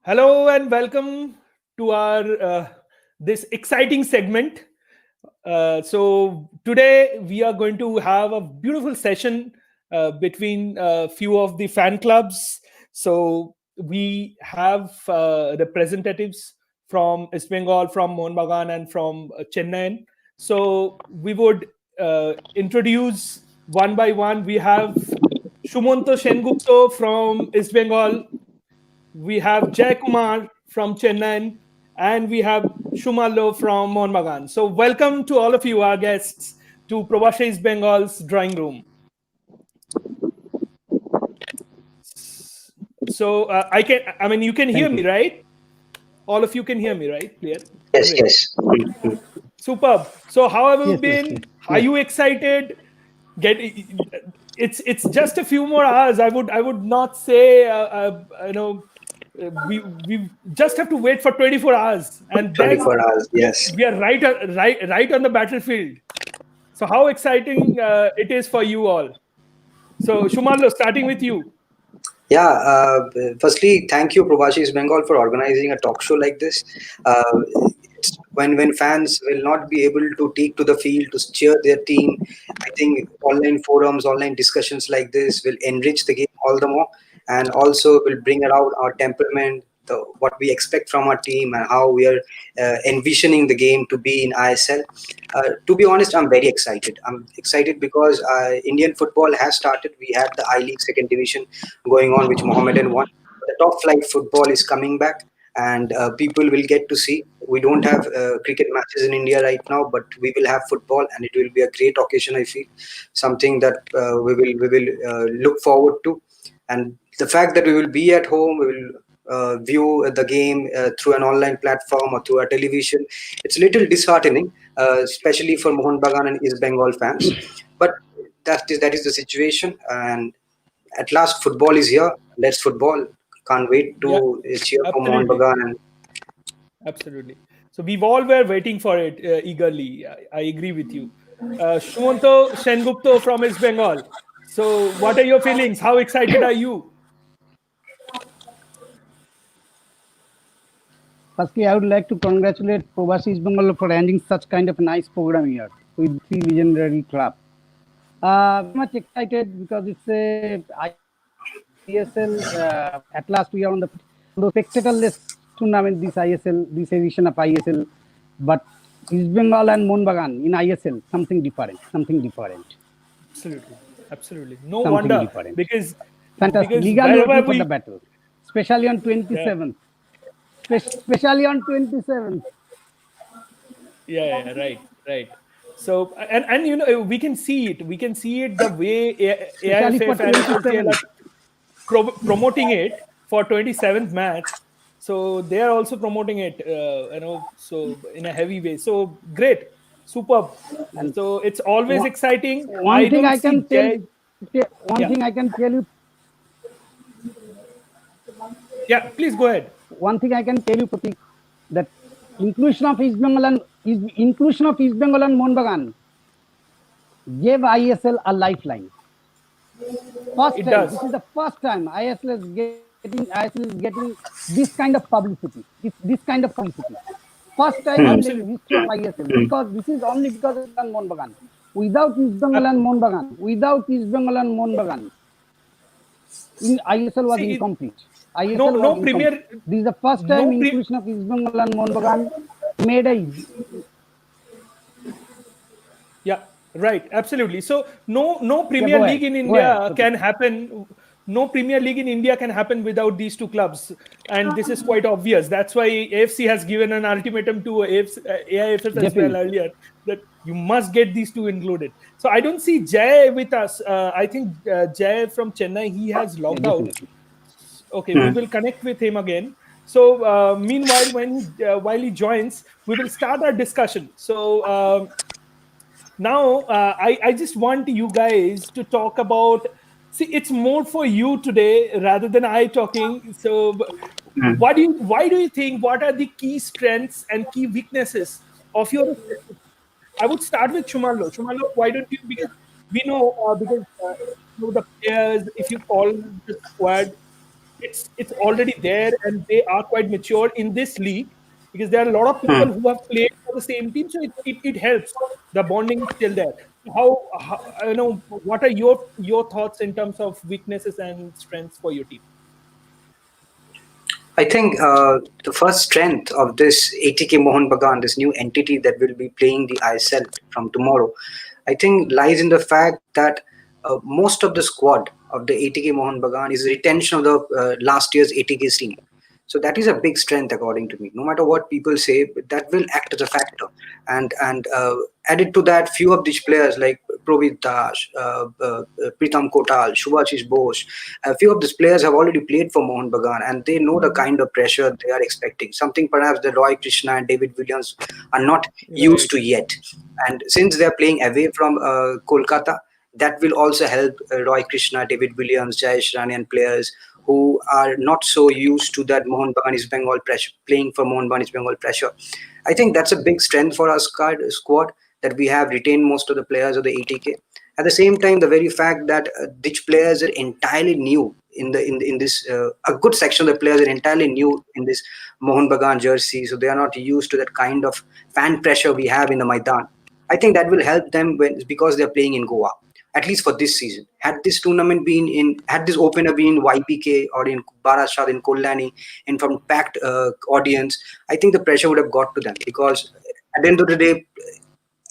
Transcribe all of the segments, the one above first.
Hello and welcome to our this exciting segment. So today we are going to have a beautiful session between a few of the fan clubs. So we have representatives from East Bengal, from Mohun Bagan, and from Chennaiyin. So we would introduce one by one. We have Shumanto Sengupta from East Bengal, we have Jay Kumar from Chennai, and we have Shumalo from Mohun Bagan. So, welcome to all of you, our guests, to Probasha East Bengal's drawing room. So, you can hear me, right? All of you can hear me, right? Clear? Yes, Great. yes. Superb. So, how have you Yes, been? yes. Are you excited? It's just a few more hours. I would not say we just have to wait for 24 hours, and then 24 hours, yes. we are right on the battlefield. So how exciting it is for you all. So Shumarlo, starting with you. Yeah, firstly, thank you, Probasha East Bengal, for organizing a talk show like this. It's when fans will not be able to take to the field to cheer their team, I think online forums, online discussions like this will enrich the game all the more, and also will bring around our temperament, what we expect from our team, and how we are envisioning the game to be in ISL. To be honest, I'm very excited. I'm excited because Indian football has started. We had the I League second division going on, which Mohammedan won. The top flight football is coming back, and people will get to see. We don't have cricket matches in India right now, but we will have football, and it will be a great occasion. I feel something that we will look forward to, and the fact that we will be at home, we will view the game through an online platform or through a television. It's a little disheartening, especially for Mohun Bagan and East Bengal fans. But that is the situation, and at last football is here. Let's football. Can't wait Yeah, to cheer for Mohun absolutely. Bagan. And Absolutely. So we all were waiting for it eagerly. I agree with you. Shumanto Sengupta from East Bengal. So what are your feelings? How excited are you? Firstly, I would like to congratulate Probasha East Bengal for ending such kind of nice program here with three legendary club. Very much excited because it's a ISL. At last, we are on the spectacle-less tournament. This ISL, this edition of ISL, but East Bengal and Mohun Bagan in ISL, something different. Absolutely. Absolutely. No Something wonder. different. Because Fantastic. Legally wherever waiting for we the battle, especially on 27th. Especially on 27th. Yeah, right. So and we can see it. We can see it the way Especially for AIFF and SLCL 27th. are promoting it for 27th match. So they are also promoting it, so in a heavy way. So great, superb. And So it's always one, exciting. one I thing don't I see can tell, Jay. one Yeah, thing I can tell you, yeah. Please go ahead. Pratik, that inclusion of East Bengal and Mohun Bagan gave ISL a lifeline. First It time, does. this is the first time ISL is getting this kind of publicity. This kind of publicity. First time in the Absolutely. history of ISL, because this is only because of East Bengal and Mohun Bagan. Without East Bengal and Mohun Bagan, ISL was See, incomplete. no premier, This is the first time inclusion of East Bengal and Mohun Bagan made a. Yeah, right. Absolutely. So no Premier League in India can happen. No Premier League in India can happen without these two clubs, and this is quite obvious. That's why AFC has given an ultimatum to AIFF as well Definitely. earlier, that you must get these two included. So I don't see Jay with us. I think Jay from Chennai, he has logged out. Definitely. Okay, we will connect with him again. So meanwhile, while he joins, we will start our discussion. So. Now I just want you guys to talk about, see, it's more for you today rather than I talking. So why do you think, what are the key strengths and key weaknesses of your, I would start with Shumalo, why don't you, because we know, because you know the players, if you call the squad, it's already there, and they are quite mature in this league, because there are a lot of people who have played for the same team, so it helps. The bonding is still there. How what are your thoughts in terms of weaknesses and strengths for your team? I think the first strength of this ATK Mohun Bagan, this new entity that will be playing the ISL from tomorrow, I think lies in the fact that most of the squad of the ATK Mohun Bagan is a retention of the last year's ATK's team. So that is a big strength, according to me. No matter what people say, that will act as a factor. And added to that, few of these players like Provit Dash, Pritam Kotal, Shubhashish Bose, a few of these players have already played for Mohun Bagan, and they know the kind of pressure they are expecting. Something perhaps the Roy Krishna and David Williams are not used Right. to yet. And since they are playing away from Kolkata, that will also help Roy Krishna, David Williams, Jayesh Rani, and players who are not so used to that Mohun Bagan East Bengal pressure, playing for Mohun Bagan East Bengal pressure. I think that's a big strength for our squad, that we have retained most of the players of the ATK. At the same time, the very fact that these players are entirely new in this a good section of the players are entirely new in this Mohun Bagan jersey, so they are not used to that kind of fan pressure we have in the Maidan. I think that will help them because they are playing in Goa, at least for this season. Had this opener been in YPK or in Barashat, in Kollani, in from packed audience, I think the pressure would have got to them, because at the end of the day,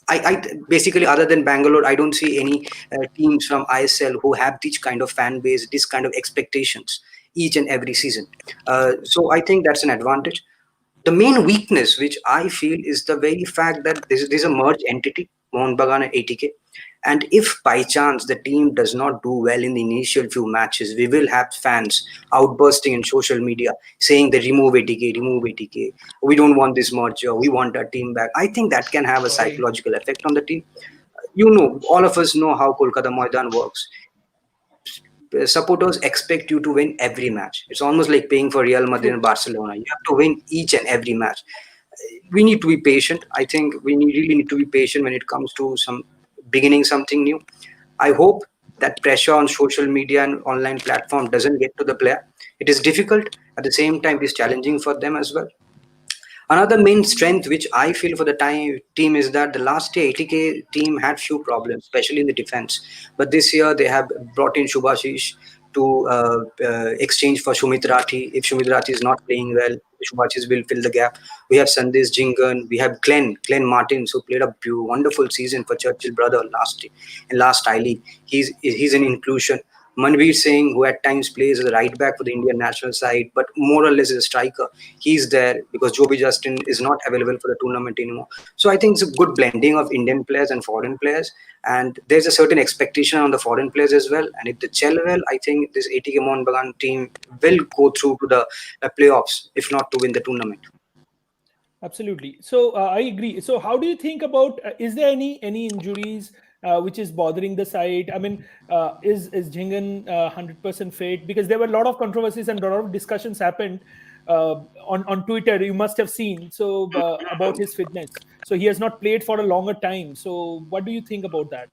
I basically, other than Bangalore, I don't see any teams from ISL who have this kind of fan base, this kind of expectations each and every season. So I think that's an advantage. The main weakness, which I feel, is the very fact that this is a merged entity, Mohun Bagan and ATK. And if by chance the team does not do well in the initial few matches, we will have fans outbursting in social media saying they remove ATK. We don't want this merger. We want our team back. I think that can have a Right. psychological effect on the team. You know, all of us know how Kolkata Maidan works. Supporters expect you to win every match. It's almost like paying for Real Madrid True. and Barcelona. You have to win each and every match. We need to be patient. I think really need to be patient when it comes to some beginning something new. I hope that pressure on social media and online platform doesn't get to the player. It is difficult. At the same time, it is challenging for them as well. Another main strength which I feel for the team is that the last year ATK team had few problems, especially in the defense. But this year they have brought in Shubhashish to exchange for Shumit Rathi. If Shumit Rathi is not playing well, Shubhashish will fill the gap. We have Sandesh Jingan. We have Glenn Martins, who played a wonderful season for Churchill brother last I League. He's an inclusion. Manveer Singh, who at times plays as a right back for the Indian national side, but more or less is a striker. He's there because Joby Justin is not available for the tournament anymore. So I think it's a good blending of Indian players and foreign players. And there's a certain expectation on the foreign players as well. And if they gel well, I think this ATK Mohun Bagan team will go through to the playoffs, if not to win the tournament. Absolutely. So I agree. So how do you think about? Is there any injuries which is bothering the side? I mean, is Jhingan 100% fit? Because there were a lot of controversies and a lot of discussions happened on Twitter. You must have seen about his fitness. So he has not played for a longer time. So what do you think about that?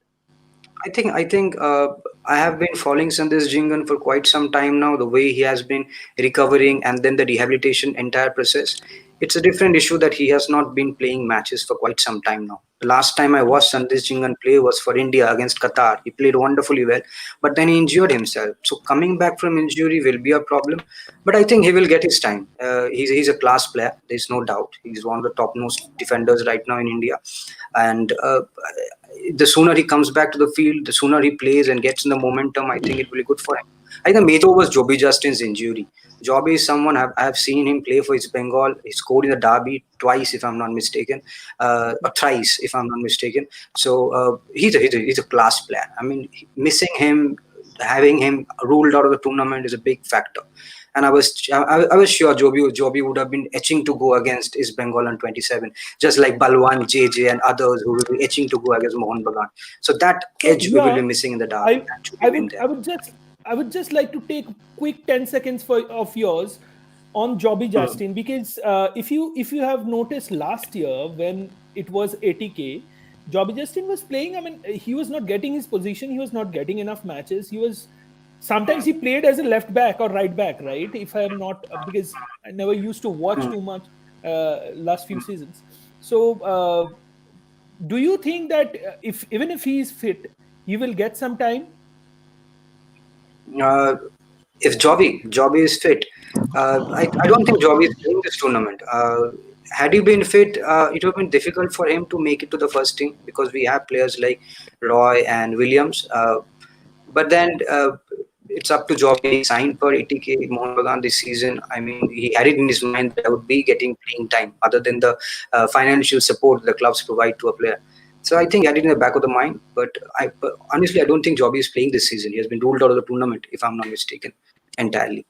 I think I have been following Sandesh Jingan for quite some time now. The way he has been recovering and then the rehabilitation entire process, it's a different issue that he has not been playing matches for quite some time now. The last time I watched Sandesh Jingan play was for India against Qatar. He played wonderfully well, but then he injured himself. So coming back from injury will be a problem. But I think he will get his time. He's a class player. There's no doubt. He's one of the top-most defenders right now in India, and the sooner he comes back to the field, the sooner he plays and gets in the momentum, I think it will be good for him. I think the major was Joby Justin's injury. Joby is someone I've seen him play for East Bengal. He scored in the derby twice, if I'm not mistaken, or thrice, if I'm not mistaken. So he's a class player. I mean, missing him, having him ruled out of the tournament is a big factor. And I was sure Joby would have been itching to go against East Bengal on 27, just like Balwan, JJ, and others who will be itching to go against Mohun Bagan. So that So edge we will yeah, be missing in the derby. I That should I have been would there. I would just I would just like to take a quick 10 seconds of yours on Jobby Hmm. Justin, because if you have noticed last year when it was ATK, Jobby Justin was playing. I mean, he was not getting his position. He was not getting enough matches. He was sometimes he played as a left back or right back, right? If I am not, because I never used to watch too much last few seasons. So, do you think that if even if he is fit, he will get some time? Uh, if Jobby is fit, I don't think Jobby is playing this tournament. Had he been fit, it would have been difficult for him to make it to the first team because we have players like Roy and Williams. But then it's up to Jobby. He signed for ATK Mohun Bagan this season. I mean, he had it in his mind that I would be getting playing time other than the financial support the clubs provide to a player. So I think I had it in the back of the mind. But honestly, I don't think Jobby is playing this season. He has been ruled out of the tournament, if I'm not mistaken, entirely.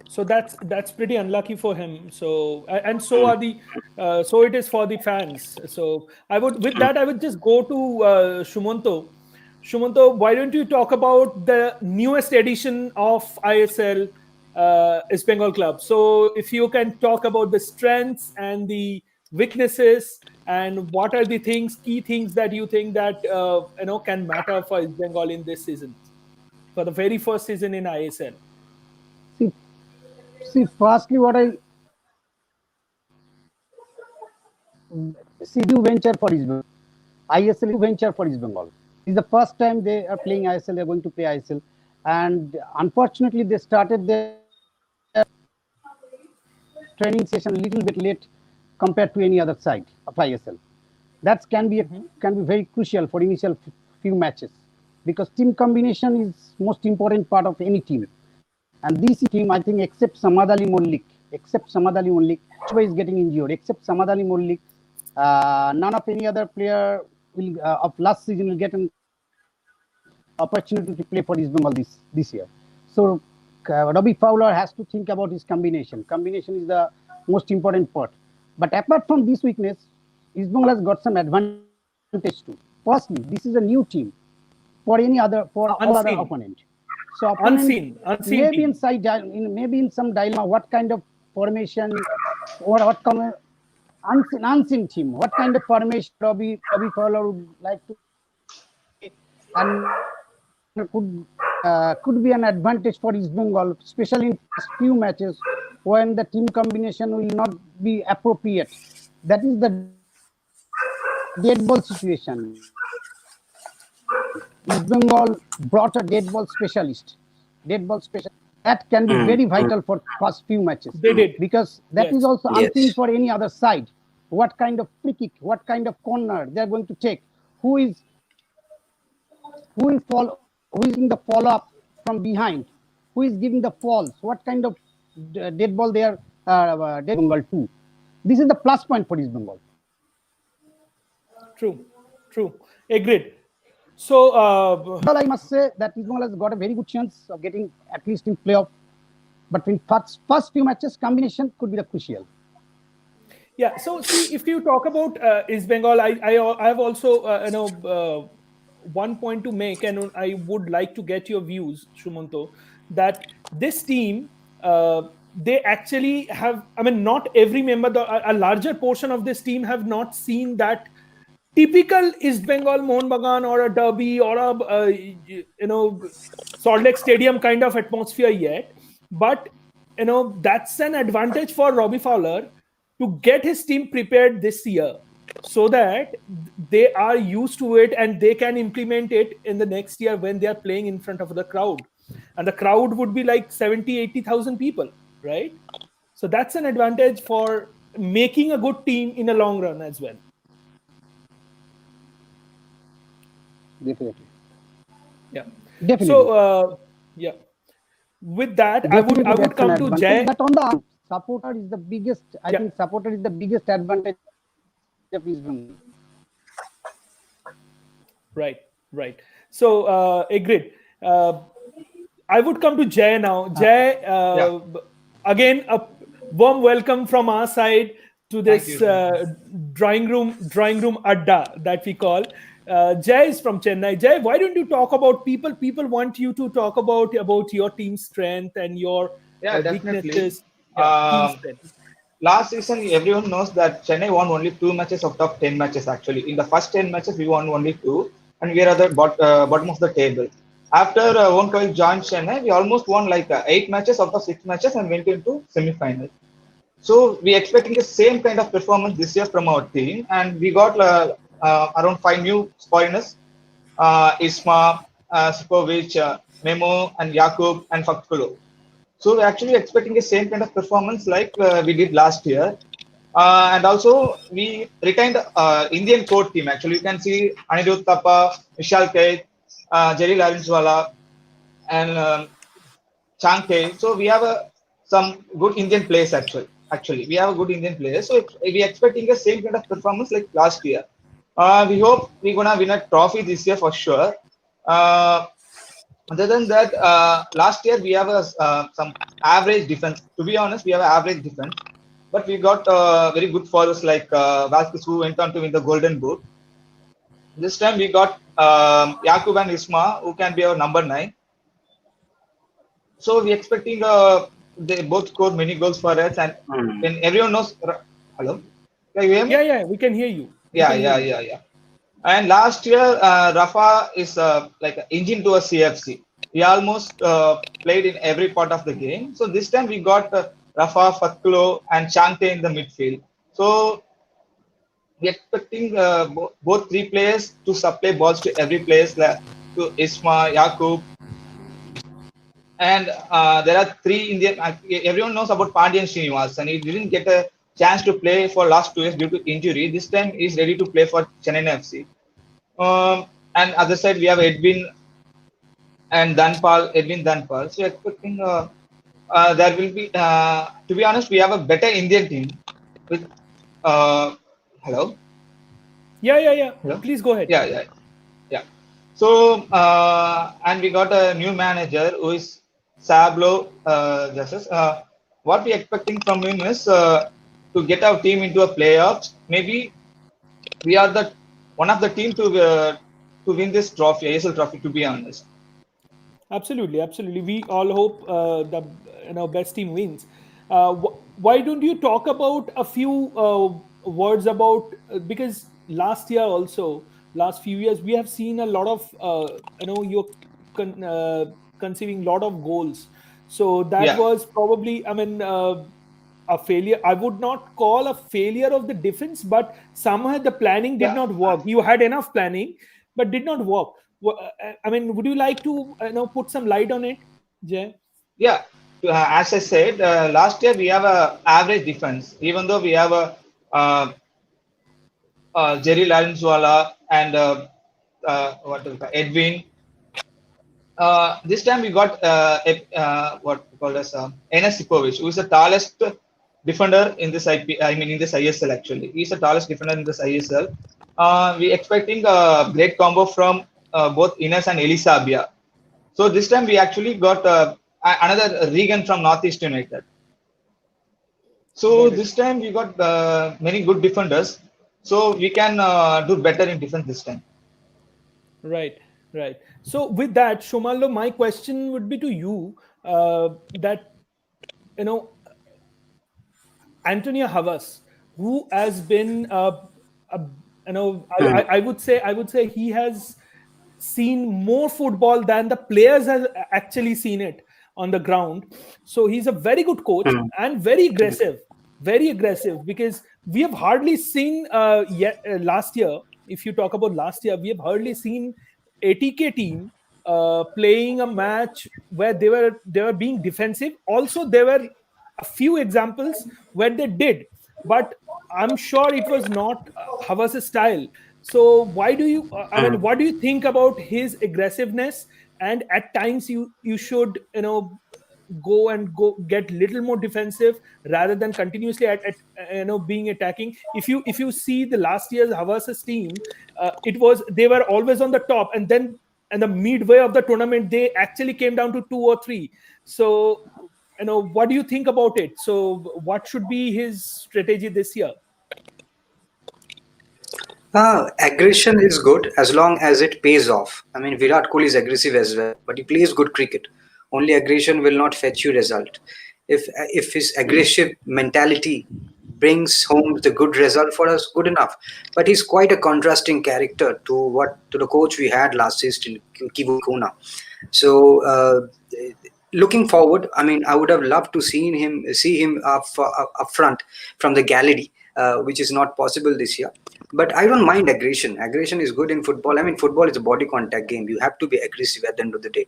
So that's pretty unlucky for him. So and so are the so it is for the fans. So I would just go to Shumanto. Shumanto, why don't you talk about the newest edition of ISL, East Bengal Club? So if you can talk about the strengths and the weaknesses, and what are the key things that you think that can matter for East Bengal in this season, for the very first season in ISL. See, firstly, what I see new venture for East Bengal. ISL is venture for East Bengal. It's the first time they are playing ISL. They're going to play ISL, and unfortunately, they started their training session a little bit late compared to any other side of ISL. That can be very crucial for initial few matches because team combination is most important part of any team. And this team, I think, except Samad Ali Mollik, Chua is getting injured. Except Samad Ali Mollik, none of any other player will of last season will get an opportunity to play for East Bengal this year. So Robbie Fowler has to think about his combination. Combination is the most important part. But apart from this weakness, East Bengal has got some advantage too. Firstly, this is a new team for all other opponent. So unseen maybe maybe in some dilemma, what kind of formation or what kind of unseen team, what kind of formation Robbie Fowler would like to, and could be an advantage for East Bengal, especially in first few matches when the team combination will not be appropriate. That is the dead ball situation. East Bengal brought a dead ball specialist. That can be very vital for first few matches. They did. Because that is also unseen for any other side. What kind of free kick, what kind of corner they are going to take, who is in the follow-up from behind, who is giving the falls, what kind of dead ball they are dead Bengal too. This is the plus point for East Bengal. True. Agreed. So, well, I must say that East Bengal has got a very good chance of getting at least in playoff. But in first few matches, combination could be the crucial. Yeah. So, see, if you talk about East Bengal, I have also one point to make, and I would like to get your views, Shumanto, that this team they actually have. I mean, not every member, a larger portion of this team have not seen that typical East Bengal Mohun Bagan or a derby or a Salt Lake Stadium kind of atmosphere yet. But that's an advantage for Robbie Fowler to get his team prepared this year so that they are used to it and they can implement it in the next year when they are playing in front of the crowd. And the crowd would be like 70,000-80,000 people, right? So that's an advantage for making a good team in a long run as well. Definitely. Yeah. Definitely. So, with that, definitely I would come to Jay. But on the supporter is the biggest. I think supporter is the biggest advantage of East Bengal. Right. So, agreed. I would come to Jay now. Jay, again, a warm welcome from our side to this drawing room adda that we call. Jay is from Chennai. Jay, why don't you talk about people? People want you to talk about your team's strength and your weaknesses. Last season, everyone knows that Chennai won only 2 matches out of 10 matches. Actually, in the first 10 matches, we won only 2, and we are at the bottom of the table. after Wonkavik joined Chennai, we almost won like 8 matches out of 6 matches and went into semi-final. So we expecting the same kind of performance this year from our team, and we got around 5 new foreigners: Isma, Sipovic, Memo, and Jakub and Fakkulo. So we're actually expecting the same kind of performance like we did last year. And also we retained Indian core team. Actually, you can see Anirudh Thapa, Vishal Kait, Jerry Lawrence-Wala, and Chankey. So we have some good Indian players actually. Actually, we have a good Indian players. So we are expecting the same kind of performance like last year. We hope we're gonna win a trophy this year for sure. Other than that, last year we have some average defense. To be honest, we have an average defense, but we got very good forwards like Vasquez, who went on to win the Golden Boot. This time we got Jakub and Isma, who can be our number 9. So we're expecting they both score many goals for us, and when everyone knows. Hello, can you hear me? Yeah, we can hear you. Yeah. And last year, Rafa is like an engine to a CFC. He almost played in every part of the game. So this time we got Rafa, Fakkulo, and Chante in the midfield. So we're expecting both 3 players to supply balls to every player, like to Isma, Jakub. And there are 3 Indian. Everyone knows about Pandian Srinivas, and he didn't get a chance to play for last 2 years due to injury. This time he's ready to play for Chennaiyin FC. And other side we have Edwin Danpal. So expecting there will be. To be honest, we have a better Indian team with. Hello. Yeah. Hello? Please go ahead. Yeah. So and we got a new manager who is Sablo Justice. What we expecting from him is to get our team into a playoffs. Maybe we are the one of the team to win this trophy, ASL trophy. To be honest. Absolutely. We all hope the best team wins. Why don't you talk about a few words about because last year also, last few years we have seen a lot of you're conceiving a lot of goals. So that was probably a failure. I would not call a failure of the defense, but somehow the planning did not work. You had enough planning, but did not work. Would you like to put some light on it, Jay? Yeah, as I said, last year we have a average defense. Even though we have a Jerry Lawrence-Wala and Edwin. This time we got what we call as Enes Sipovic, who is the tallest defender in this in this ISL actually. He's the tallest defender in this ISL. We expecting a great combo from both Ines and Elisa Abia. So this time we actually got another Regan from Northeast United. So this time we got many good defenders. So we can do better in defense this time. Right. So with that, Shomallo, my question would be to you that Antonio Havas, who has been I would say he has seen more football than the players have actually seen it on the ground. So he's a very good coach and very aggressive because we have hardly seen last year. If you talk about last year, we have hardly seen ATK team playing a match where they were being defensive. Also, there were a few examples where they did, but I'm sure it was not Havas' style. So why do you? What do you think about his aggressiveness? And at times you should go get little more defensive rather than continuously at being attacking. If you see the last year's Havas' team, they were always on the top, and then the midway of the tournament they actually came down to 2 or 3. So what do you think about it? So what should be his strategy this year? Aggression is good as long as it pays off. I mean, Virat Kohli is aggressive as well, but he plays good cricket. Only aggression will not fetch you result. If his aggressive mentality brings home the good result for us, good enough. But he's quite a contrasting character to the coach we had last season, Kivu Kuna. So looking forward, I mean, I would have loved to see him up front from the gallery, which is not possible this year. But I don't mind aggression. Aggression is good in football. I mean, football is a body contact game. You have to be aggressive at the end of the day.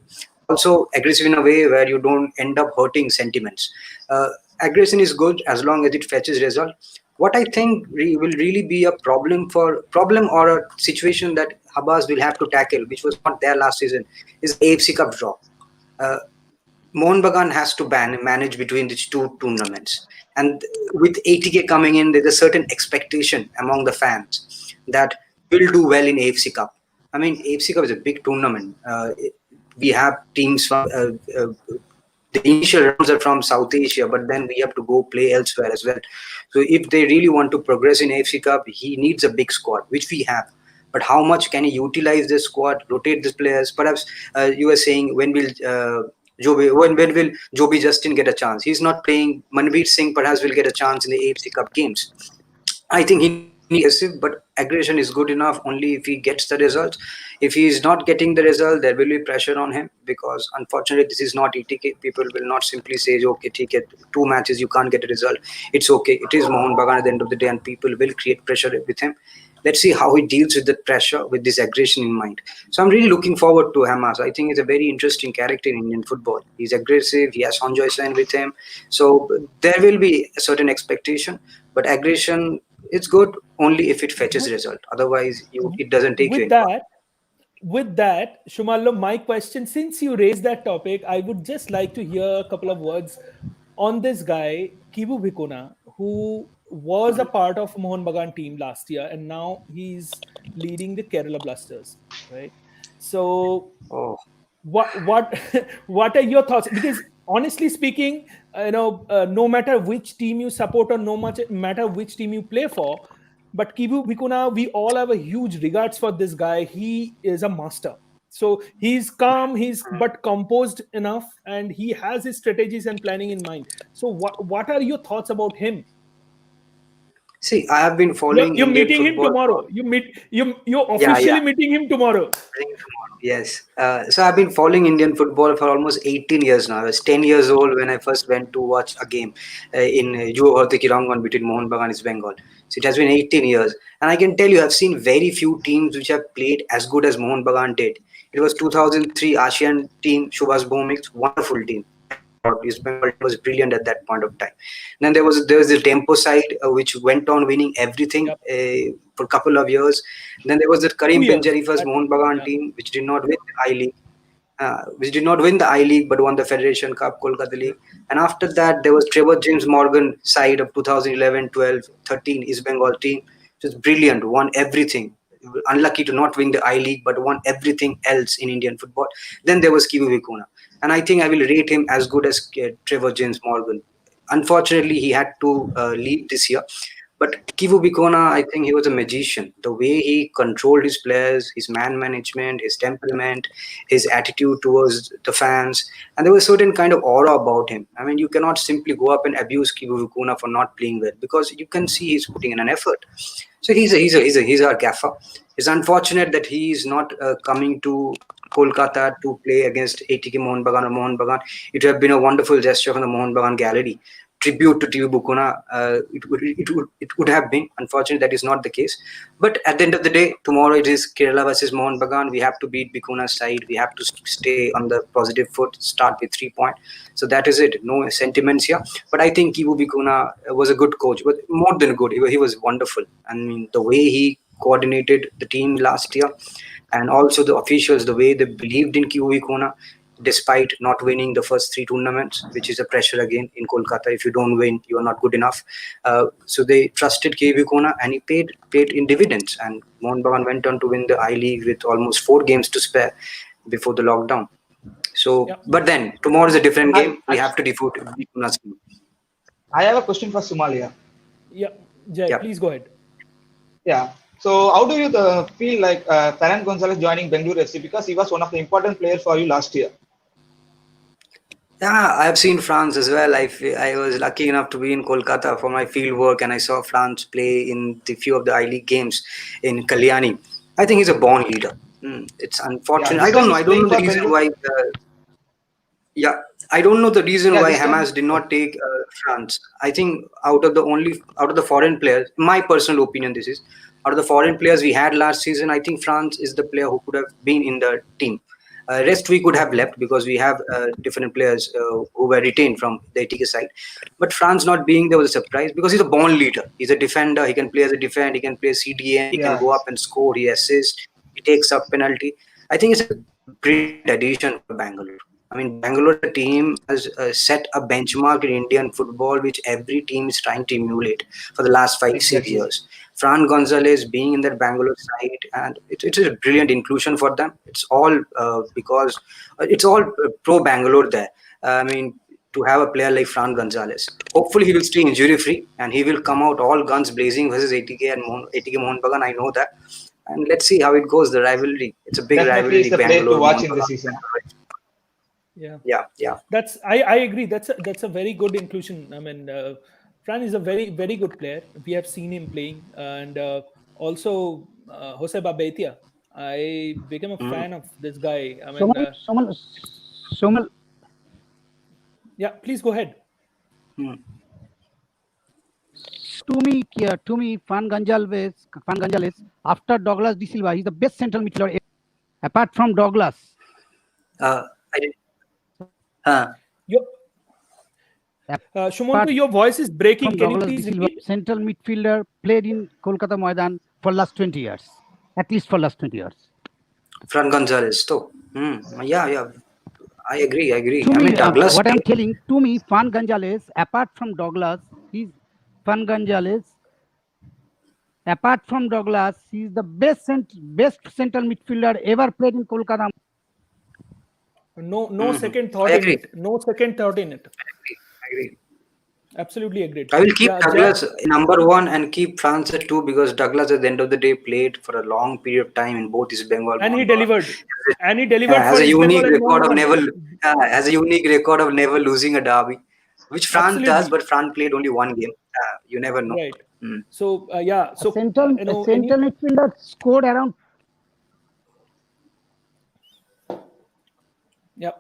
Also, aggressive in a way where you don't end up hurting sentiments. Aggression is good as long as it fetches result. What I think will really be a problem or a situation that Habas will have to tackle, which was not there last season, is AFC Cup draw. Mohun Bagan has to manage between these two tournaments. And with ATK coming in, there's a certain expectation among the fans that we'll do well in AFC Cup. I mean, AFC Cup is a big tournament. We have teams from the initial rounds are from South Asia, but then we have to go play elsewhere as well. So if they really want to progress in AFC Cup, he needs a big squad, which we have. But how much can he utilize this squad, rotate the players? Perhaps you were saying when will Joby Justin get a chance? He's not playing. Manveer Singh perhaps will get a chance in the AFC Cup games. I think he needs aggressive, but aggression is good enough only if he gets the results. If he is not getting the result, there will be pressure on him because unfortunately this is not ETK. People will not simply say, okay, take it, 2 matches, you can't get a result. It's okay. It is Mohun Bagan at the end of the day and people will create pressure with him. Let's see how he deals with the pressure with this aggression in mind. So I'm really looking forward to Hamas. I think he's a very interesting character in Indian football. He's aggressive. He has Sanjoy Sen with him. So there will be a certain expectation, but aggression, it's good only if it fetches result. Otherwise, it doesn't take you anywhere. With that, Shumalo, my question, since you raised that topic, I would just like to hear a couple of words on this guy, Kivu Vikona, who was a part of Mohun Bagan team last year, and now he's leading the Kerala Blasters, right? So, what are your thoughts? Because honestly speaking, no matter which team you support or no matter which team you play for, but Kivu Vikuna, we all have a huge regards for this guy. He is a master. So he's calm, he's but composed enough, and he has his strategies and planning in mind. So what are your thoughts about him? See, I have been following. You're meeting him tomorrow. You're officially meeting him tomorrow. Yes. So I've been following Indian football for almost 18 years now. I was 10 years old when I first went to watch a game in Juho Kirangan between Mohun Bagan and East Bengal. So it has been 18 years. And I can tell you, I've seen very few teams which have played as good as Mohun Bagan did. It was 2003 ASEAN team, Subhash Bhomik's wonderful team. East Bengal was brilliant at that point of time. Then there was the Tempo side which went on winning everything for a couple of years. Then there was the Karim bin Jarifa's Mohun Bagan team which did not win the I League, but won the Federation Cup, Kolkata League. And after that, there was Trevor James Morgan side of 2011, 12, 13 East Bengal team, which was brilliant, won everything. Unlucky to not win the I League, but won everything else in Indian football. Then there was Kivu Vikuna. And I think I will rate him as good as Trevor James Morgan. Unfortunately, he had to leave this year. But Kivu Vikona, I think he was a magician. The way he controlled his players, his man management, his temperament, his attitude towards the fans. And there was a certain kind of aura about him. I mean, you cannot simply go up and abuse Kivu Vikona for not playing well because you can see he's putting in an effort. So he's our gaffer. It's unfortunate that he is not coming to Kolkata to play against ATK Mohun Bagan or Mohun Bagan. It would have been a wonderful gesture from the Mohun Bagan gallery. Tribute to Kivu Vikona. It would have been. Unfortunately, that is not the case. But at the end of the day, tomorrow it is Kerala versus Mohun Bagan. We have to beat Vikuna's side. We have to stay on the positive foot, start with 3 points. So that is it. No sentiments here. But I think Kivu Vikuna was a good coach. But more than good, he was wonderful. I mean, the way he coordinated the team last year and also the officials, the way they believed in Kivu Vikuna, despite not winning the first 3 tournaments, which is a pressure again in Kolkata. If you don't win, you are not good enough. So they trusted Kivu Vikuna and he paid in dividends. And Mohun Bagan went on to win the I League with almost 4 games to spare before the lockdown. So, but then tomorrow is a different game. We have to defeat Vikuna's team. I have a question for Somalia. Yeah, Jay, please go ahead. Yeah. So how do you feel like Taran Gonzalez joining Bengaluru FC because he was one of the important players for you last year? Yeah, I've seen France as well. I was lucky enough to be in Kolkata for my field work, and I saw France play in the few of the I League games in Kalyani. I think he's a born leader. It's Yeah, unfortunate. this time I he's don't playing know the for reason Bengaluru. why. Yeah, I don't know the reason Yeah, why this time. Hamas did not take France. I think out of the foreign players, my personal opinion, this is out of the foreign players we had last season. I think France is the player who could have been in the team. Rest we could have Okay. left because we have different players who were retained from the ATK side. But France not being there was a surprise because he's a born leader. He's a defender. He can play as a defender. He can play CDM. He can go up Yes. and score. He assists. He takes up penalty. I think it's a brilliant addition for Bangalore. I mean, Bangalore as a team has set a benchmark in Indian football, which every team is trying to emulate for the last 5, 6 Exactly. years. Fran Gonzalez being in that Bangalore side, and it's a brilliant inclusion for them. It's all because it's all pro Bangalore there. I mean, to have a player like Fran Gonzalez. Hopefully, he will stay injury free and he will come out all guns blazing versus ATK Mohun Bagan. I know that. And let's see how it goes. The rivalry. It's a big Definitely is rivalry, the player to Bangalore, watch Mohun in the Bagan. season. Yeah, Yeah, yeah. I agree. That's a very good inclusion. I mean, Fran is a very good player. We have seen him playing, and also Jose Babetia. I became a Mm, fan of this guy. I mean, Somal, Somal, Somal. yeah. Please go ahead. mm. To me, Fan Gonzalez, after Douglas De Silva, he's the best central midfielder apart from Douglas. I did. Uh, Your, Apart Shumanto, your voice is from breaking. Can Douglas you De please Silva, repeat? central midfielder played in Kolkata Maidan for last 20 years, at least for last 20 years. Fran Gonzalez. So, yeah, yeah. I agree. I agree. To I mean, me, Douglas. what I'm telling, to me, Fan Gonzalez, apart from Douglas, he's Fan Gonzalez, apart from Douglas, he's the best central midfielder ever played in Kolkata. No second I thought in agree. it. No second thought in it. I agree. Absolutely agreed. I will keep Yeah, Douglas number one and keep France at two because Douglas at the end of the day played for a long period of time in both East Bengal, and he Mohun Bagan. delivered. And he delivered Has for a East unique Bengal and record Mohun of Bagan. never losing a derby, which France does, Absolutely but France played only one game. You never know. right. Mm. So yeah. A So central, a central midfielder scored around. yeah.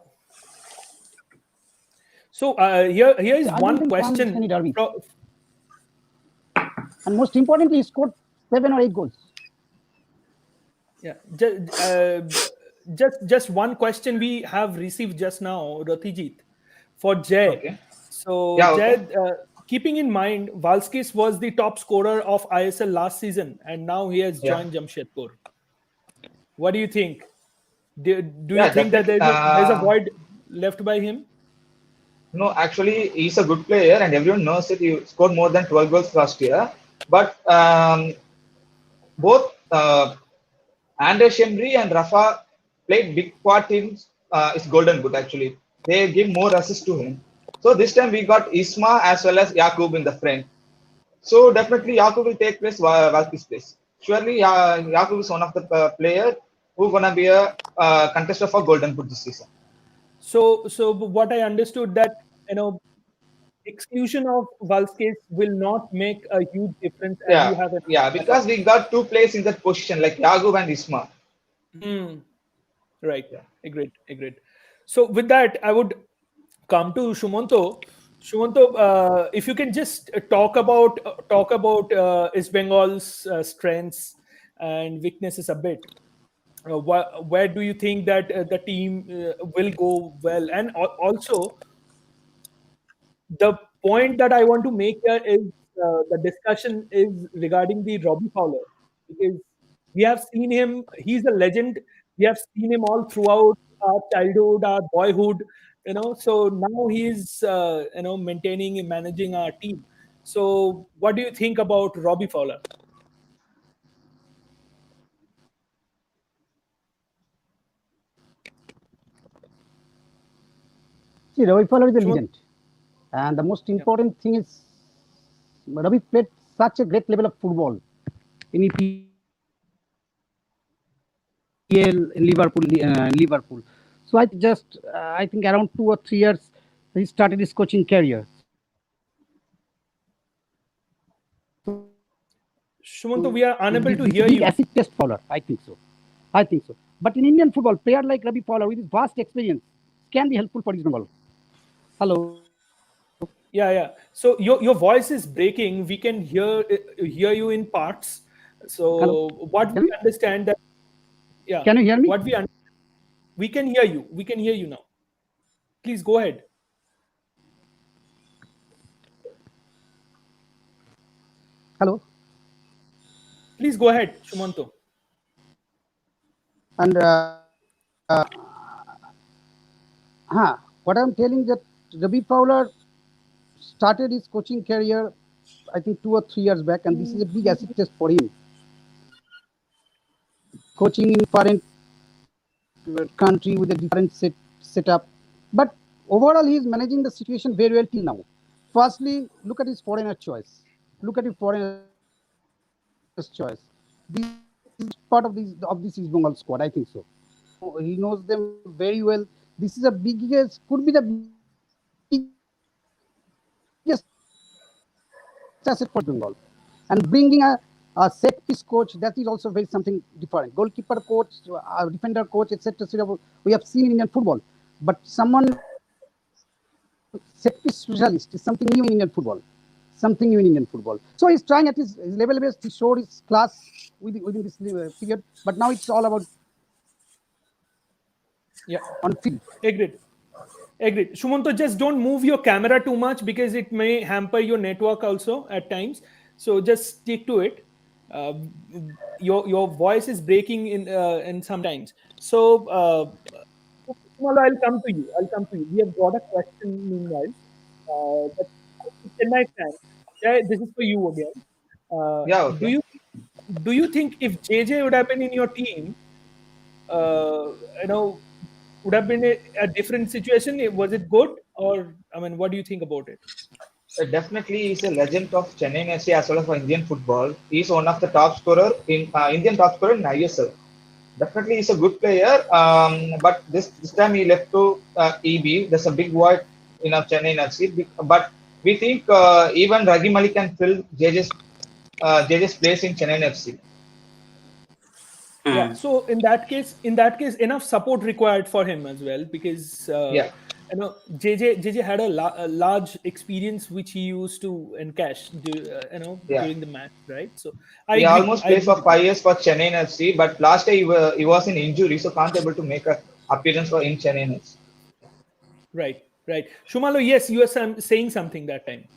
So here is I don't one think France wins any question. derby. And most importantly, he scored 7 or 8 goals. Yeah. Just one question we have received just now, Ratijit, for Jay. Okay. So Yeah. Okay. Jay, keeping in mind, Valskis was the top scorer of ISL last season, and now he has Yeah. joined Jamshedpur. What do you think? Do you Yeah. think that Definitely. there's a void left by him? No, actually, he's a good player, and everyone knows it. He scored more than 12 goals last year. But both Anders Shemri and Rafa played big part in his golden boot. Actually, they give more assists to him. So this time we got Isma as well as Yakub in the front. So definitely Yakub will take place Valky's place. Surely Yakub is one of the player who gonna be a contestant for golden boot this season. So what I understood that exclusion of Valskis will not make a huge difference as you Yeah, have a yeah, backup. because we got two players in that position like Yakub and Isma. Hmm. Right. Yeah. Agreed. So with that, I would come to Shumanto. Shumanto, if you can just talk about East Bengal's strengths and weaknesses a bit. Where do you think that the team will go well? And also, the point that I want to make here is the discussion is regarding the Robbie Fowler because we have seen him. He's a legend. We have seen him all throughout our childhood, our boyhood. So now he's maintaining and managing our team. So what do you think about Robbie Fowler? See, Ravi Fowler is a Shumant? legend. And the most Yeah. important thing is Ravi played such a great level of football in EPL in Liverpool. So I think around 2 or 3 years he started his coaching career. Shumanto, we are unable to This hear big you. acid test Fowler, I think so. But in Indian football, player like Ravi Fowler with his vast experience can be helpful for East Bengal. Hello. Yeah. So your voice is breaking. We can hear you in parts. So Hello. what we understand that, yeah. Can you hear me? We can hear you. We can hear you now. Please go ahead. Hello. Please go ahead, Shumanto. And what I'm telling that Ravi Fowler started his coaching career, I think 2 or 3 years back, and this is a big acid test for him. Coaching in foreign country with a different setup, but overall he is managing the situation very well till now. Firstly, look at his foreigner choice. Look at his foreigner's choice. This is part of this East Bengal squad, I think so. He knows them very well. This is a biggest, could be the biggest asset for Bengal. And bringing a set piece coach, that is also very something different. Goalkeeper coach, defender coach, etc. We have seen in Indian football, but someone set piece specialist is something new in Indian football. So he's trying at his level best. He showed his class within this period, but now it's all about on field. Agreed. Shumanto, just don't move your camera too much because it may hamper your network also at times. So just stick to it. Your voice is breaking in sometimes. So I'll come to you. We have got a question meanwhile. But Chennai fan, this is for you again. Okay. Do you think if JJ would have been in your team, would have been a different situation? Was it good, or what do you think about it? Definitely, he's a legend of Chennaiyin FC as well as for Indian football. He's one of the top scorer in Indian top scorer in ISL. Definitely, he's a good player. But this time he left to EB. There's a big void in our Chennaiyin FC. But we think even Ragi Malik can fill JJ's place in Chennaiyin FC. Yeah. So in that case, enough support required for him as well, because JJ had a large experience which he used to encash during the match, right? So he almost played for 5 years for Chennaiyin FC, but last year he was in injury, so can't able to make an appearance for in Chennaiyin FC. Right. Shumalo, yes, you were saying something that time.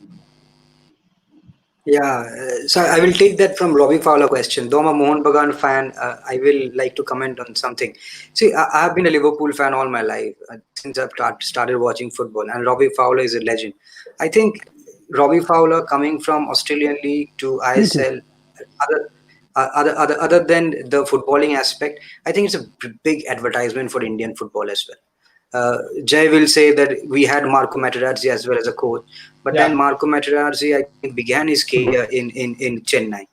Yeah, so I will take that from Robbie Fowler question. Though I'm a Mohun Bagan fan, I will like to comment on something. See, I have been a Liverpool fan all my life since I've started watching football, and Robbie Fowler is a legend. I think Robbie Fowler coming from Australian League to ISL, other than the footballing aspect, I think it's a big advertisement for Indian football as well. Jay will say that we had Marco Materazzi as well as a coach, but then Marco Materazzi, I think, began his career in Chennai.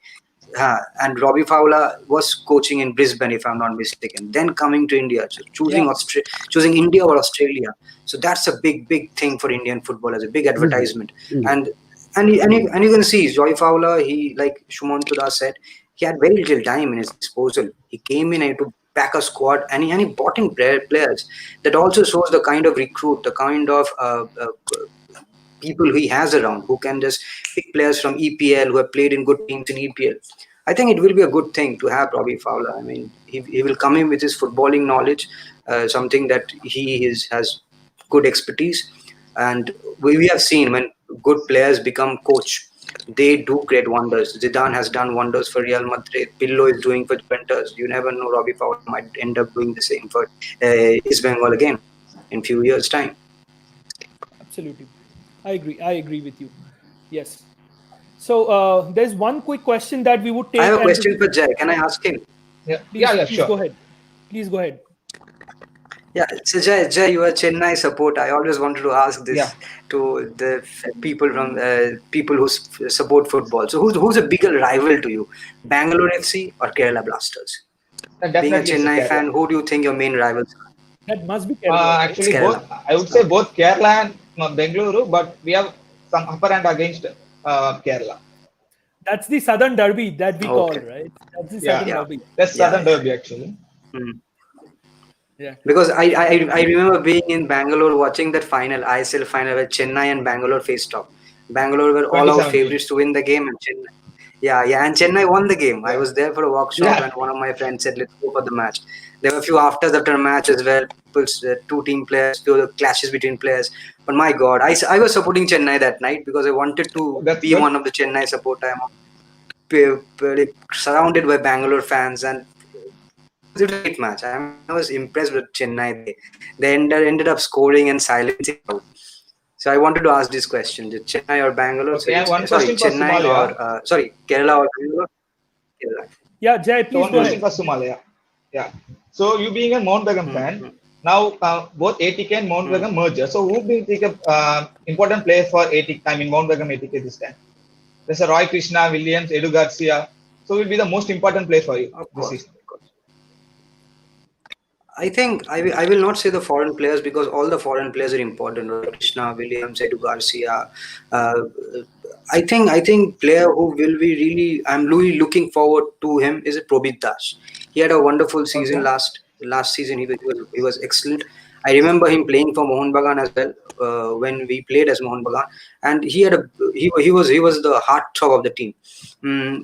And Robbie Fowler was coaching in Brisbane, if I'm not mistaken. Then coming to India, so choosing India or Australia. So that's a big thing for Indian football as a big advertisement. And you can see Robbie Fowler. He, like Shumanto said, he had very little time in his disposal. He came in to back a squad, and he bought in players. That also shows the kind of recruit, the kind of people he has around who can just pick players from EPL who have played in good teams in EPL. I think it will be a good thing to have Robbie Fowler. I mean, he will come in with his footballing knowledge, something that has good expertise. And we have seen when good players become coach, they do great wonders. Zidane has done wonders for Real Madrid. Pirlo is doing for Juventus. You never know, Robbie Fowler might end up doing the same for East Bengal again in few years' time. Absolutely. I agree with you. Yes. So there's one quick question that we would take. I have a question for Jay. Can I ask him? Please, sure. Please go ahead. Yeah, so Jay, you are Chennai support. I always wanted to ask this to the people who support football. So who's a bigger rival to you, Bengaluru FC or Kerala Blasters? Being a Chennai fan, who do you think your main rivals are? That must be Kerala. Actually, both. I would say both Kerala Bengaluru, but we have some upper hand against Kerala. That's the Southern Derby that we call, Okay. right? That's the Yeah, Southern Yeah. Derby. that's Yeah. Southern Yeah. Derby actually. Hmm. Yeah. Because I remember being in Bangalore watching that final, ISL final where Chennai and Bangalore faced off. Bangalore were all out 2017. favorites to win the game, and Chennai, yeah, and Chennai won the game. I Yeah. was there for a workshop, Yeah. and one of my friends said, "Let's go for the match." There were a few afters after the match as well. People's two team players, few clashes between players. But my God, I was supporting Chennai that night because I wanted to That's be good. one of the Chennai supporter. I'm like, surrounded by Bangalore fans, and it was a great match. I mean, I was impressed with Chennai. They ended up scoring and silencing out. So I wanted to ask this question: did Chennai or Bangalore? So Okay, and it's one sorry, question for Chennai or Somalia. Kerala or Bangalore? Kerala. Yeah, Jay, So please one go question ahead. for Somalia. Yeah. So you being a Mohun Bagan Hmm, fan, hmm, now both ATK and Mohun hmm. Bagan merger. So who do you think important player for ATK? I mean Mohun Bagan ATK this time. There's a Roy Krishna, Williams, Edu Garcia. So will be the most important player for you Of this course, season. of course. I think I will not say the foreign players because all the foreign players are important. Right? Krishna, Williams, Edu Garcia. Uh, I think player who will be really I'm really looking forward to him is Probit Das. He had a wonderful season Okay. last season. He was excellent. I remember him playing for Mohun Bagan as well when we played as Mohun Bagan, and he was the heartthrob of the team.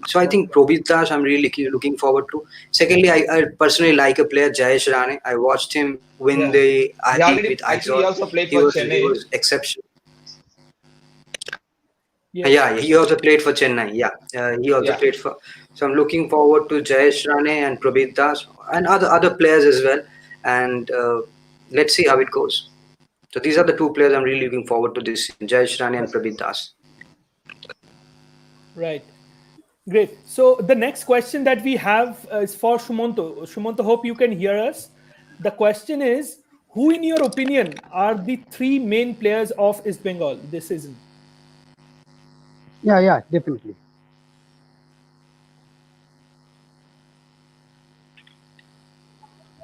So I think Okay. Probit Das I'm really looking forward to. Secondly, I personally like a player Jayesh Rane. I watched him win Yeah. the I He League already with actually he Aizawl. also played He for was he Chennai. was exceptional. Yes. Yeah, he also played for Chennai. Yeah, he also Yeah. played for. So I'm looking forward to Jayesh Rane and Probit Das and other players as well. And let's see how it goes. So these are the two players I'm really looking forward to this season: Jayesh Rane and Yes. Probit Das. Right. Great. So the next question that we have is for Shumanto. Shumanto, hope you can hear us. The question is, who, in your opinion, are the three main players of East Bengal this season? Yeah, definitely.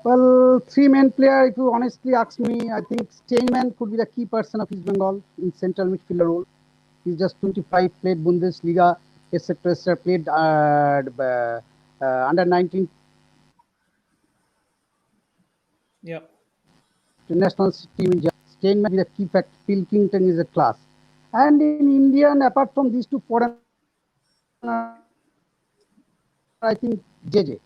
Well, three main player. If you honestly ask me, I think Steinman could be the key person of East Bengal in central midfielder role. He's just 25, played Bundesliga, etc. etc. Played under 19 Yeah. national team in Germany. Steinman is a key factor. Pilkington is a class. And in Indian, apart from these two foreign, I think JJ.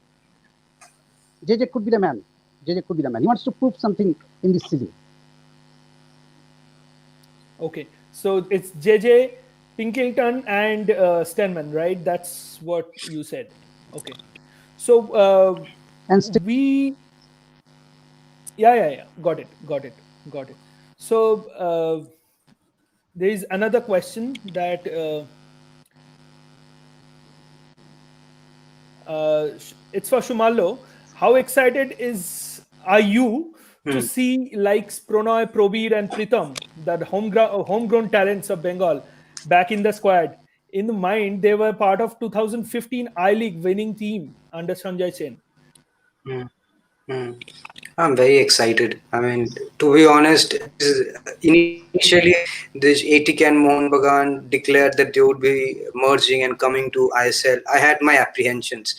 JJ could be the man. JJ could be the man. He wants to prove something in this season. Okay. So it's JJ, Pinkington, and Stenman, right? That's what you said. Okay. So And still, we, yeah. Got it. So there is another question that it's for Shumalo. How excited are you to Hmm. see likes Pronoy, Probir, and Pritam, the homegrown talents of Bengal, back in the squad? In the mind, they were part of 2015 I League winning team under Sanjay Chen. Hmm. Hmm. I'm very excited. I mean, to be honest, initially this ATK and Mohun Bagan declared that they would be merging and coming to ISL. I had my apprehensions,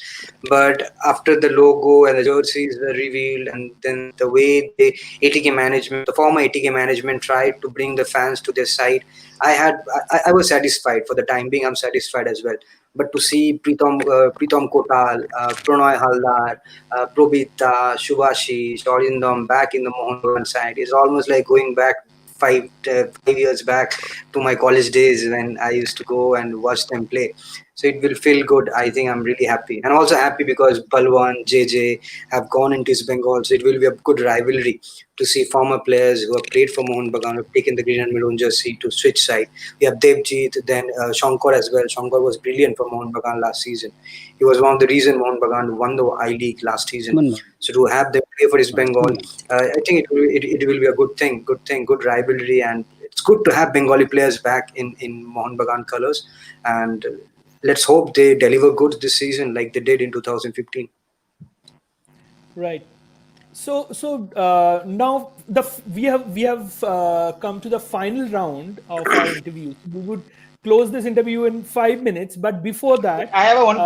but after the logo and the jerseys were revealed, and then the way the ATK management, the former ATK management, tried to bring the fans to their side, I was satisfied for the time being. I'm satisfied as well. But to see Pritam Kotal, Pranay Haldar, Probita, Shubhashi, Orindam back in the Mohun Bagan side is almost like going back 5 years back to my college days when I used to go and watch them play. So it will feel good. I think I'm really happy, and also happy because Balwan, JJ have gone into East Bengal. So it will be a good rivalry to see former players who have played for Mohun Bagan, who have taken the green and maroon jersey to switch side. We have Devjit, then Shankar as well. Shankar was brilliant for Mohun Bagan last season. He was one of the reasons Mohun Bagan won the I League last season. So to have them play for East Bengal, I think it will be a good rivalry, and it's good to have Bengali players back in Mohun Bagan colours. And let's hope they deliver goods this season like they did in 2015. Right. Now we have come to the final round of our interview. We would close this interview in 5 minutes, but before that, I have one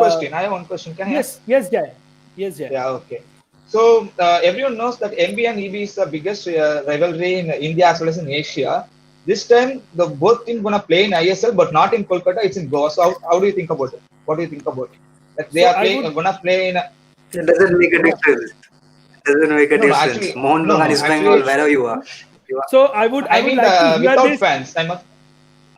question. Can I ask? Yes, Jay. Yes, Jay. Yeah, okay. So everyone knows that MB and EB is the biggest rivalry in India as well as in Asia. This time, the both teams gonna play in ISL, but not in Kolkata. It's in Goa. So how do you think about it? What do you think about it? That they So are playing, gonna play in. It doesn't make a difference. Doesn't make a No, difference. actually, Mohun no, Bagan no, is actually, Bengal, wherever you are. So I would mean, like to hear without this. fans.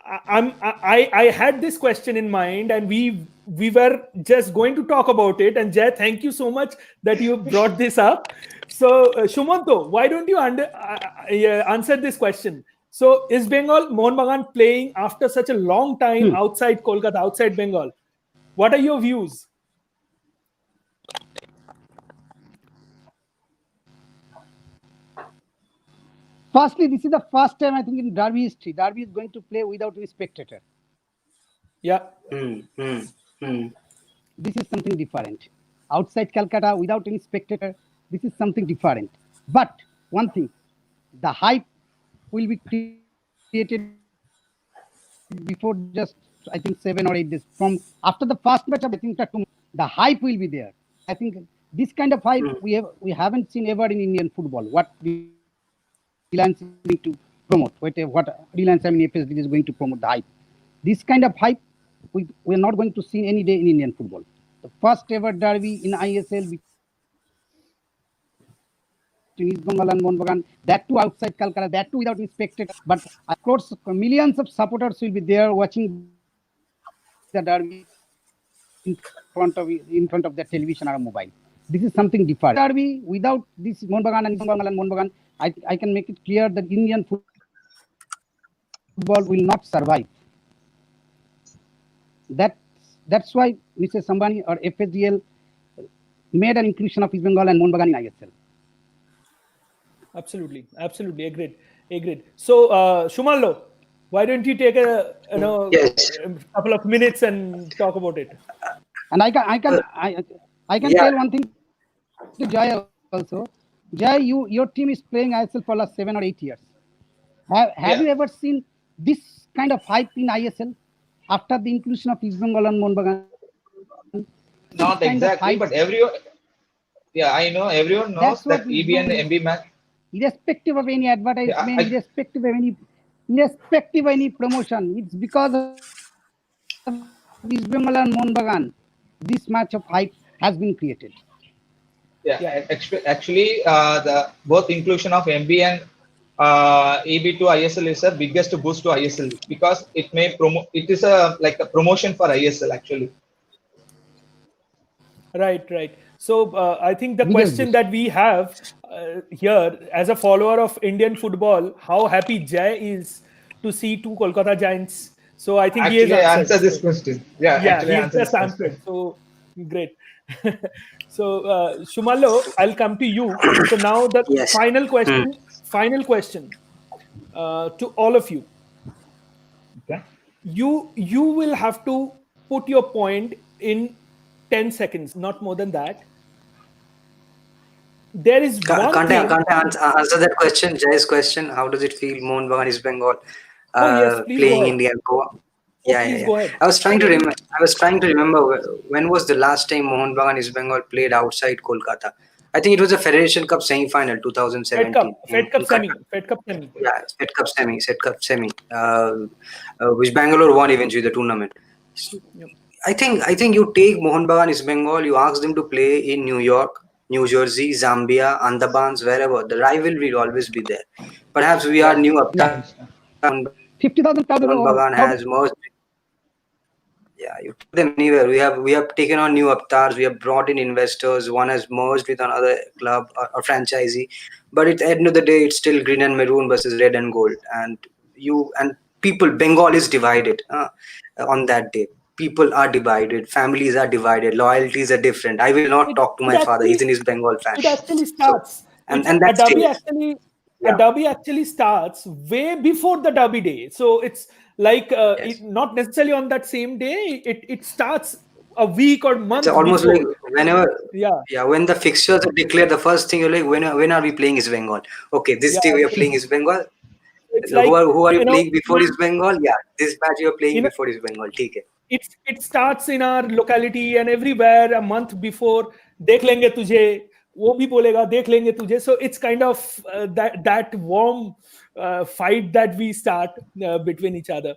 I had this question in mind, and we were just going to talk about it. And Jay, thank you so much that you brought this up. So Shumanto, why don't you answer this question? So is Mohun Bagan playing after such a long time outside Kolkata, outside Bengal? What are your views? Firstly, this is the first time I think in Derby history, Derby is going to play without any spectator. Yeah. This is something different. Outside Calcutta, without any spectator, this is something different. But one thing, the hype will be created before just, I think, 7 or 8 days. From after the first match of, I think, the hype will be there. I think this kind of hype we haven't seen ever in Indian football. What Reliance is going to promote, what Reliance, FSD is going to promote the hype. This kind of hype we're not going to see any day in Indian football. The first ever derby in ISL between East Bengal and Mohun Bagan, that too outside Calcutta, that too without any spectators. But of course, millions of supporters will be there watching the derby in front of their television or mobile. This is something different. Derby without this Mohun Bagan and East Bengal and Mohun Bagan, I can make it clear that Indian football will not survive. That's why Mr. Sambani or FSDL made an inclusion of East Bengal and Mohun Bagan in ISL. Absolutely, agreed. So, Shumalo, why don't you take a couple of minutes and talk about it? And I can tell one thing to Jai also. Jai, your team is playing ISL for last 7 or 8 years. Have you ever seen this kind of hype in ISL after the inclusion of East Bengal and Mohun Bagan? Not exactly, but everyone. Yeah, I know. Everyone knows that EB and MB match. Irrespective of any advertisement, irrespective of any promotion, it's because of East Bengal and Mohun Bagan, this match of hype has been created. Yeah. Actually, the both inclusion of MB and EB to ISL is the biggest boost to ISL because it may promote. It is a promotion for ISL actually. Right. So I think the question that we have here, as a follower of Indian football, how happy Jai is to see 2 Kolkata Giants. So I think actually, he has answered this question. Yeah, he has just answered. So great. So Shumalo, I'll come to you. So now the final question to all of you. Okay. You will have to put your point in 10 seconds, not more than that. There is Can't I answer that question, Jay's question? How does it feel, Mohun Bagan, East Bengal, playing India and Goa? Yeah. Go ahead. I was trying to remember when was the last time Mohun Bagan, East Bengal played outside Kolkata. I think it was a Federation Cup semi-final, 2017. Fed Cup semi. Yeah, Fed Cup semi. Which Bangalore won eventually the tournament. Yep. I think you take Mohun Bagan, East Bengal, you ask them to play in New York, New Jersey, Zambia, Andamans, wherever. The rivalry will always be there. Perhaps we are new up. 50,000 Mohun Bagan has merged. Yeah, you put them anywhere. We have taken on new avatars. We have brought in investors. One has merged with another club or franchisee. But at the end of the day, it's still green and maroon versus red and gold. And people, Bengal is divided on that day. People are divided. Families are divided. Loyalties are different. I will not talk to my father. He's an East Bengal fan. It actually starts. And that's a derby actually starts way before the derby day. So it's like not necessarily on that same day. It starts a week or It's month almost like before. whenever, Yeah, yeah, when the fixtures are declared, the first thing you're like, when are we playing East Bengal? Okay, this yeah. day we are playing East Bengal. It's Who like, are you you know, playing before East Bengal? Yeah, this match you are playing in before East Bengal. ठीक है. it starts in our locality and everywhere a month before. देख लेंगे तुझे, वो भी बोलेगा देख लेंगे तुझे. So it's kind of that warm fight that we start between each other,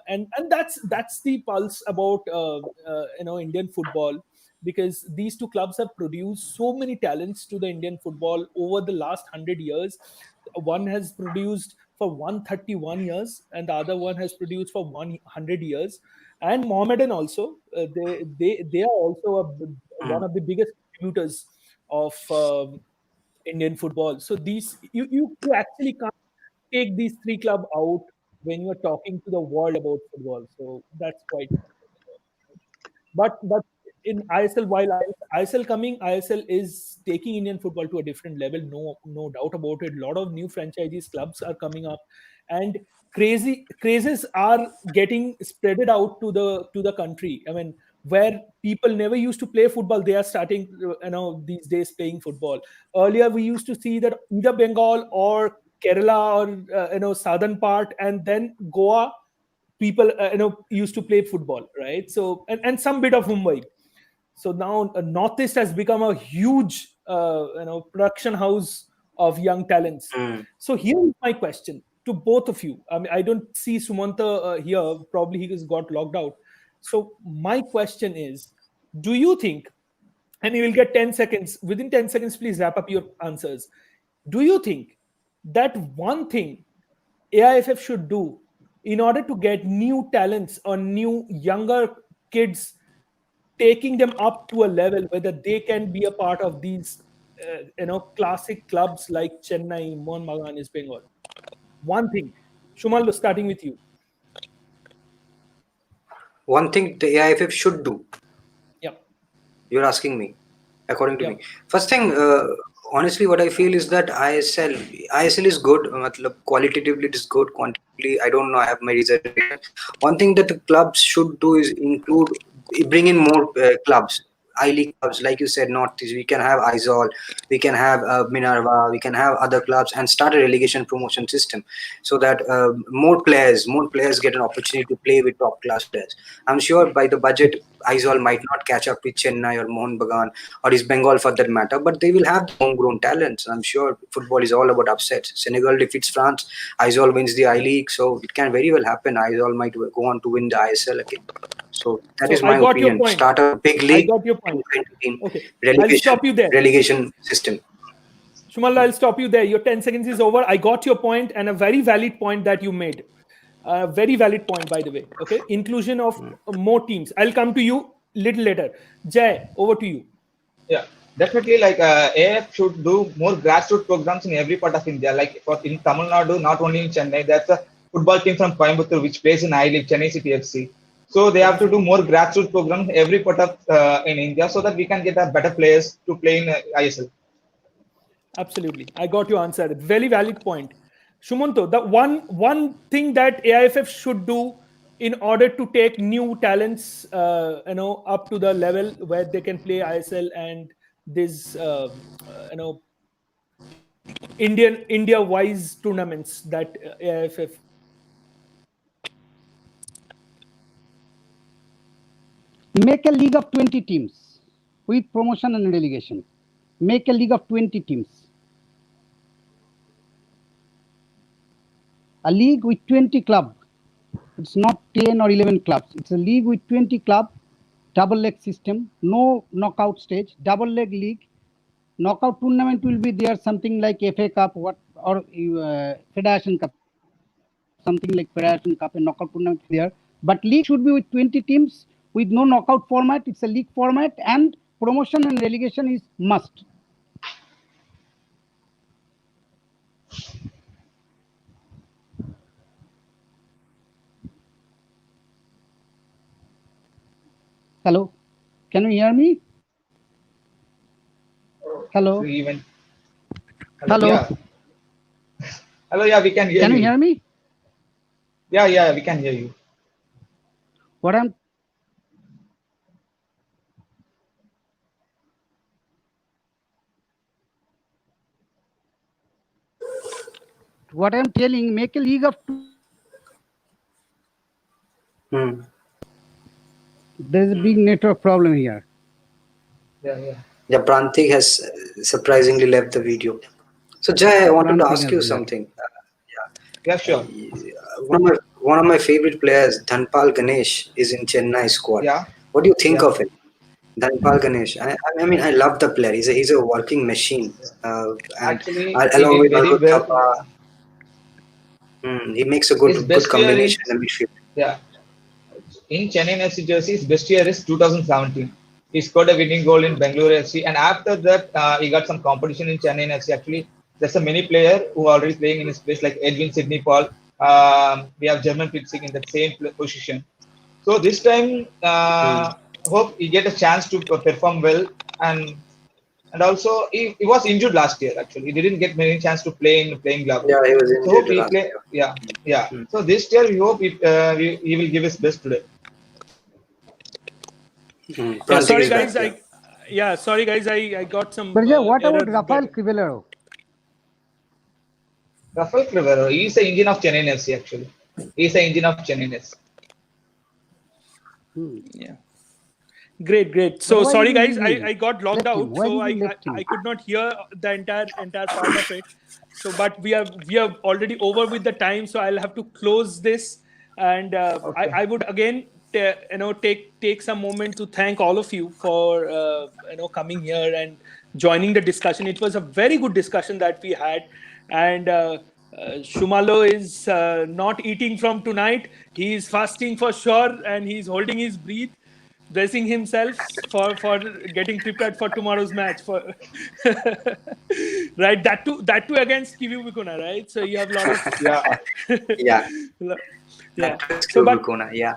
and that's the pulse about Indian football, because these two clubs have produced so many talents to the Indian football over the last 100 years. One has produced for 131 years and the other one has produced for 100 years. And Mohammedan also, they are also one Mm. of the biggest contributors of Indian football. So you actually can't take these three clubs out when you're talking to the world about football. So that's quite. But in ISL, while ISL coming, ISL is taking Indian football to a different level. No doubt about it. A lot of new franchises clubs are coming up, and crazes are getting spreaded out to the country. I mean, where people never used to play football, they are starting these days playing football. Earlier, we used to see that either Bengal or Kerala or southern part, and then Goa people used to play football, right? So and some bit of Mumbai. So now Northeast has become a huge production house of young talents. Mm. So here is my question to both of you. I mean, I don't see Sumanta here, probably he has got logged out. So my question is, do you think, and you will get 10 seconds, within 10 seconds please wrap up your answers, do you think that one thing AIFF should do in order to get new talents or new younger kids, taking them up to a level whether they can be a part of these classic clubs like Chennai, Mohun Bagan, East Bengal? One thing, Shumal, starting with you. One thing the AIFF should do. Yeah, You're asking me, according to yeah. me. First thing, honestly, what I feel is that ISL is good. matlab, qualitatively, it is good. Quantitatively, I don't know. I have my reservation. One thing that the clubs should do is bring in more clubs. I League clubs, like you said, Northeast. We can have Aizol, we can have Minerva, we can have other clubs, and start a relegation promotion system, so that more players get an opportunity to play with top class players. I'm sure by the budget, Aizol might not catch up with Chennai or Mohun Bagan or East Bengal for that matter, but they will have homegrown talents. I'm sure football is all about upsets. Senegal defeats France, Aizol wins the I League, so it can very well happen. Aizol might go on to win the ISL again. So that So is I my got your opinion. point. Start a big I league, got your point. 20 team Okay, I'll relegation stop you there. relegation system. Shumal, I'll stop you there. Your 10 seconds is over. I got your point, and a very valid point that you made. A very valid point, by the way. Okay. Inclusion of more teams. I'll come to you little later. Jay, over to you. Yeah, definitely. Like AF should do more grassroots programs in every part of India. Like for in Tamil Nadu, not only in Chennai. That's a football team from Coimbatore which plays in I League, Chennai City FC. So they have to do more grassroots programs every part of in India, so that we can get a better players to play in ISL. Absolutely. I got your answer. Very valid point. Shumanto, the one thing that AIFF should do in order to take new talents, up to the level where they can play ISL and this, India-wise tournaments that AIFF. Make a league of 20 teams with promotion and relegation. Make a league of 20 teams. A league with 20 clubs. It's not 10 or 11 clubs. It's a league with 20 clubs, double leg system, no knockout stage, double leg league. Knockout tournament will be there, something like FA Cup or Federation Cup, something like Federation Cup, and knockout tournament there. But league should be with 20 teams with no knockout format. It's a league format, and promotion and relegation is must. Hello, can you hear me? Hello, Even hello. Yeah. Hello, yeah, we can hear Can you. you hear me? Yeah, we can hear you. What I'm what I'm telling, make a league of two. There is a big network problem here. Yeah. Yeah, Prantik has surprisingly left the video. So Jay, I wanted to Prantik ask has you left. something. Yeah, sure. One of my favorite players, Dhanpal Ganesh, is in Chennai squad. Yeah. What do you think Yeah. of him? Dhanpal Ganesh. I mean, I love the player. He's a working machine. And Actually, he along did with very Arun well. Thapa, he makes a His good best year combination is in the midfield. yeah. In Chennaiyin FC jersey, his best year is 2017. He scored a winning goal in Bengaluru FC, and after that, he got some competition in Chennaiyin FC. Actually, there's a many player who are already playing in his place, like Edwin Sidney Paul. We have German Pitzing in that same position. So this time, hope he get a chance to perform well, and also he was injured last year. Actually, he didn't get many chance to play in playing level. Yeah, he was So hope injured he last play. year. Yeah. So this year we hope he will give his best today. Yeah, Prantik sorry is back, guys. Sorry guys. I got some But what about errors, Rafael but- Crivellaro? Rafael Crivellaro, he's the engine of Chennaiyin FC actually. He's the engine of Chennaiyin FC. Yeah. Great. So why sorry did guys, you I got logged left him? out, Why so did you left him? I could not hear the entire part of it. So but we are already over with the time, so I'll have to close this. And I would again take some moment to thank all of you for coming here and joining the discussion. It was a very good discussion that we had, and Shumalo is not eating from tonight. He is fasting for sure, and he's holding his breath, dressing himself for getting prepared for tomorrow's match. For right, that too against Kiwi Bukuna, right? So you have a lot of Yeah. Yeah. yeah. That's So Bukuna, yeah.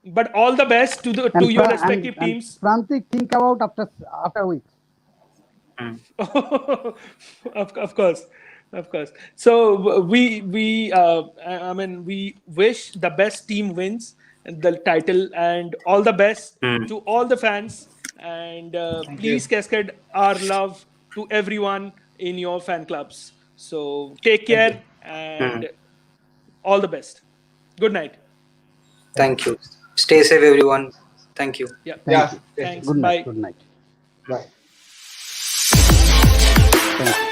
but all the best to your respective and teams. Prantik, think about after a week. Of course. So we wish the best team wins the title, and all the best to all the fans, and please cascade our love to everyone in your fan clubs. So take care and all the best. Good night. Thank you. Stay safe, everyone. Thank you. Yeah. Yeah. Thanks. Good Bye. night. Good night. Bye. Thank you.